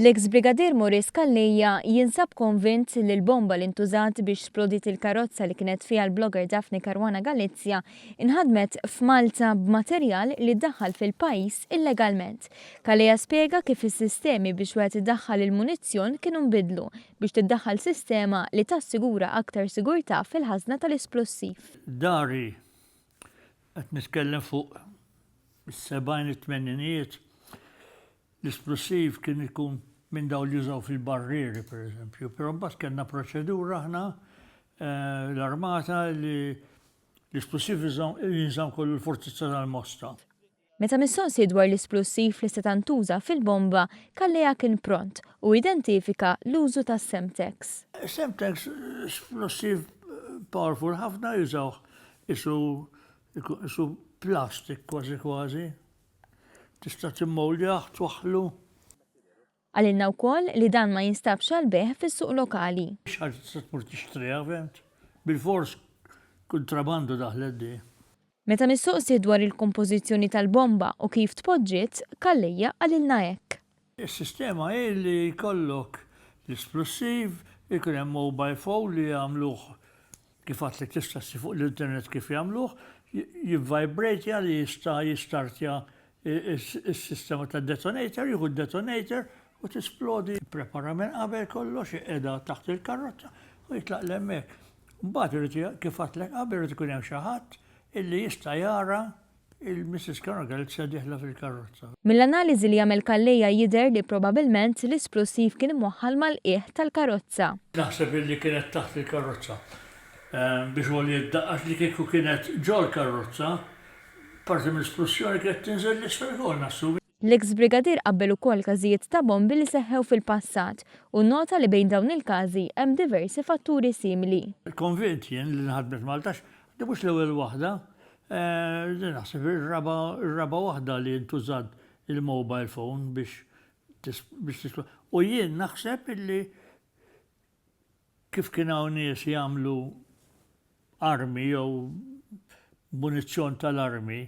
L-eks Brigadier Maurice Calleja jinsab konvint li l-bomba li ntużat biex splodit il-karozza li kienet fiha l-blogger Daphne Caruana Galizia inħadmet f'Malta b'materjal li ddaħħal fil-pajjiż illegalment. Calleja spjega kif is-sistemi biex wieħed iddaħħal il-munizzjon kienu nbidlu biex tiddaħħal sistema li tassigura aktar sigurtà fil-ħażna tal-esplussiv. Dari qed nitkellem fuq is-70-80 l-esplosiv kien ikun minn daw li jużaw fil-barrieri, per eżempju. Però mbagħad kellna proċedura aħna l-Armata li l-esplosiv jinżamm kollu l-Forzi tal-Mosta. Meta mistoqsi dwar l-esplosiv li se tantuża fil-bomba, Calleja kien pront u identifika l-użu tas-semtex. Semtex esplosiv powerful ħafna jużaw isu plastik kważi. Tista' timmowljaħ twaħħlu. Għalilna wkoll li dan ma jinstabx għal-beħ fis-suq lokali. X'ħaġa tista' tmur tixtriha fehmt? Bil-fors kontrabandu daħlet di. Meta mistoqsi dwar il-kompożizzjoni tal-bomba u kif tpoġġiet, Calleja għalilna hekk. Is-sistema hi li jkollok l-esplosiv, ikun hemm mobile phone li jagħmluh kif għad li tista' fuq l-internet kif jagħmluh, jivvibrate li jista' jistartja il-sistema ta' detonator, jieħu detonator u tisplodi. Prepara minn qabel kollox qiegħda taħt il-karozza u jitlaq l-hemmhekk. Mbagħad kif għadlek qabel irid ikun hemm xi ħadd illi jista' jara il-Mrs. Caruana Galizia dieħla fil-karozza. Mill-analiżi li jagħmel Calleja jidher li probabbilment l-esplosiv kien imwaħħal mal-qiegħ tal-karozza. Naħseb illi kienet taħt il-karozza biex għol jiddaqqax li kieku kienet ġol karozza. Parti mill-esplussjoni kienet tinżel l-isfel kol nassu. L-eks Brigadier qabbel ukoll każijiet ta' bombi li seħħew fil-passat u nota li bejn dawn il-każi hemm diversi fatturi simili. Konvint jien li nħadmet Malta di mhux l-ewwel waħda, naħseb ir-raba waħda li ntużat il-mobile phone biex u jien naħseb illi kif kien hawn nies jagħmlu armi jew munizzjon tal-armi,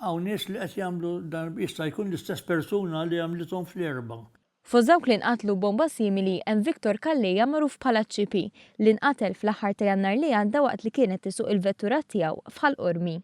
hawn nies li qed jagħmlu dan jista' jkun l-istess persuna li għamlithom fl-erba'. Fost dawk li nqatlu bomba simili hemm Victor Calleja magħruf bħala ċipi li nqatel fl-aħħar ta' Jannar li għadda waqt li kienet tisuq il-vettura tiegħu f'ħal Ormi.